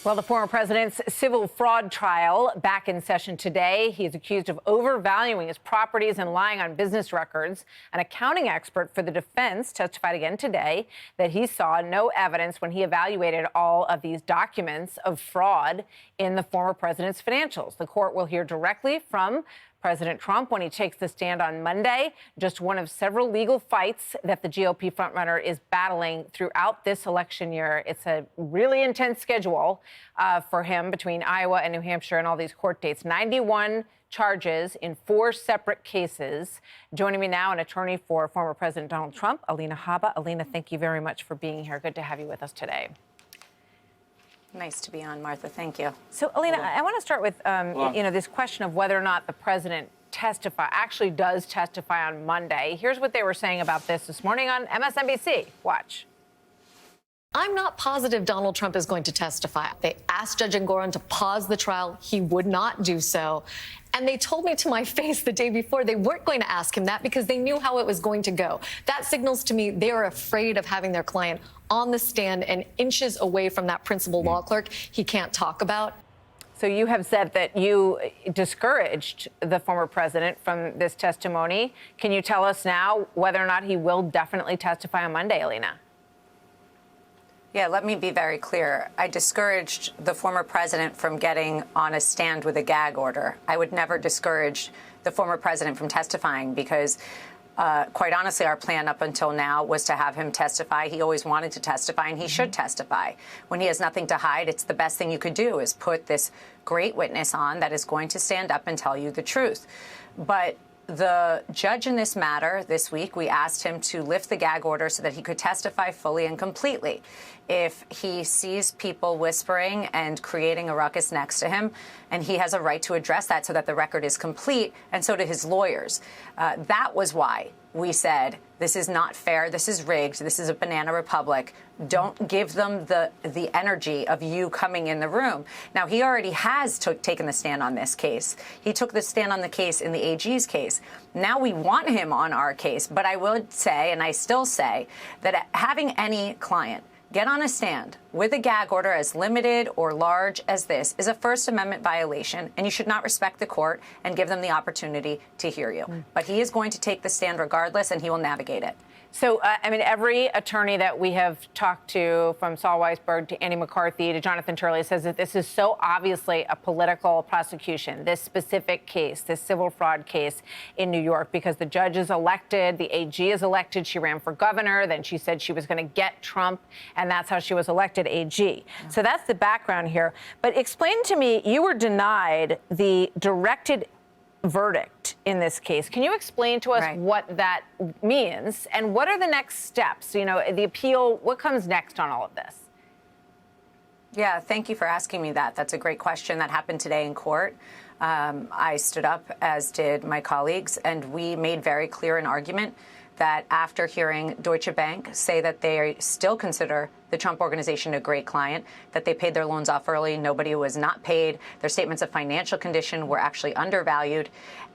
Well, the former president's civil fraud trial back in session today. He is accused of overvaluing his properties and lying on business records. An accounting expert for the defense testified again today that he saw no evidence when he evaluated all of these documents of fraud in the former president's financials. The court will hear directly from President Trump when he takes the stand on Monday, just one of several legal fights that the GOP frontrunner is battling throughout this election year. It's a really intense schedule for him between Iowa and New Hampshire and all these court dates. 91 charges in 4 separate cases. Joining me now, an attorney for former President Donald Trump, Alina Habba. Alina, thank you very much for being here. Good to have you with us today. Nice to be on, Martha. Thank you. So, Alina, I want to start with, this question of whether or not the president actually does testify on Monday. Here's what they were saying about this morning on MSNBC. Watch. I'm not positive Donald Trump is going to testify. They asked Judge Engoron to pause the trial. He would not do so. And they told me to my face the day before they weren't going to ask him that because they knew how it was going to go. That signals to me they are afraid of having their client on the stand and inches away from that principal law clerk he can't talk about. So you have said that you discouraged the former president from this testimony. Can you tell us now whether or not he will definitely testify on Monday, Alina? Yeah, let me be very clear. I discouraged the former president from getting on a stand with a gag order. I would never discourage the former president from testifying because, quite honestly, our plan up until now was to have him testify. He always wanted to testify, and he should testify. When he has nothing to hide, it's the best thing you could do is put this great witness on that is going to stand up and tell you the truth. But the judge in this matter this week, we asked him to lift the gag order so that he could testify fully and completely. If he sees people whispering and creating a ruckus next to him, and he has a right to address that so that the record is complete, and so do his lawyers. That was why we said, this is not fair, this is rigged, this is a banana republic. Don't give them the energy of you coming in the room. Now, he already has taken the stand on this case. He took the stand on the case in the AG's case. Now we want him on our case. But I would say, and I still say, that having any client get on a stand with a gag order as limited or large as this is a First Amendment violation, and you should not respect the court and give them the opportunity to hear you. But he is going to take the stand regardless, and he will navigate it. So, every attorney that we have talked to, from Saul Weisberg to Andy McCarthy to Jonathan Turley, says that this is so obviously a political prosecution, this specific case, this civil fraud case in New York, because the judge is elected, the AG is elected, she ran for governor, then she said she was going to get Trump, and that's how she was elected AG. Yeah. So that's the background here. But explain to me, you were denied the directed verdict in this case. Can you explain to us what that means and what are the next steps? You know, the appeal, what comes next on all of this? Yeah, thank you for asking me that. That's a great question. That happened today in court. I stood up, as did my colleagues, and we made very clear an argument that after hearing Deutsche Bank say that they still consider the Trump Organization a great client, that they paid their loans off early, nobody was not paid, their statements of financial condition were actually undervalued,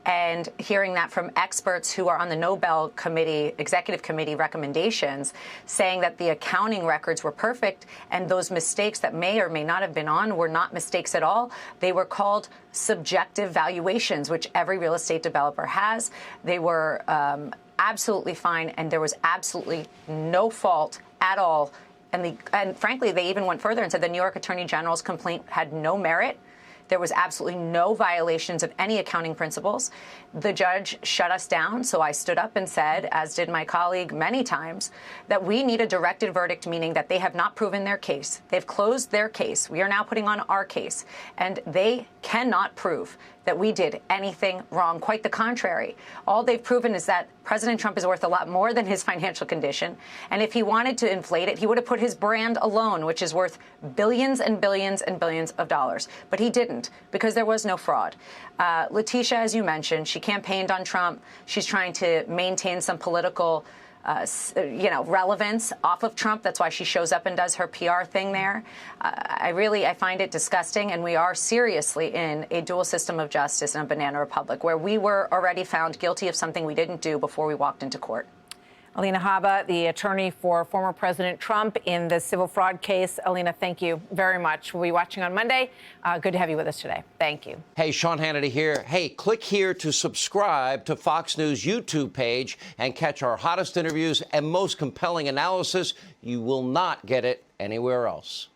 and hearing that from experts who are on the Nobel Committee, Executive Committee recommendations, saying that the accounting records were perfect and those mistakes that may or may not have been on were not mistakes at all. They were called subjective valuations, which every real estate developer has. They were absolutely fine, and there was absolutely no fault at all. And frankly, they even went further and said the New York Attorney General's complaint had no merit. There was absolutely no violations of any accounting principles. The judge shut us down, so I stood up and said, as did my colleague many times, that we need a directed verdict, meaning that they have not proven their case. They've closed their case. We are now putting on our case, and they cannot prove that we did anything wrong. Quite the contrary. All they've proven is that President Trump is worth a lot more than his financial condition. And if he wanted to inflate it, he would have put his brand alone, which is worth billions and billions and billions of dollars. But he didn't, because there was no fraud. Letitia, as you mentioned, she campaigned on Trump. She's trying to maintain some political relevance off of Trump. That's why she shows up and does her PR thing there. I find it disgusting, and we are seriously in a dual system of justice in a banana republic where we were already found guilty of something we didn't do before we walked into court. Alina Habba, the attorney for former President Trump in the civil fraud case. Alina, thank you very much. We'll be watching on Monday. Good to have you with us today. Thank you. Hey, Sean Hannity here. Hey, click here to subscribe to Fox News YouTube page and catch our hottest interviews and most compelling analysis. You will not get it anywhere else.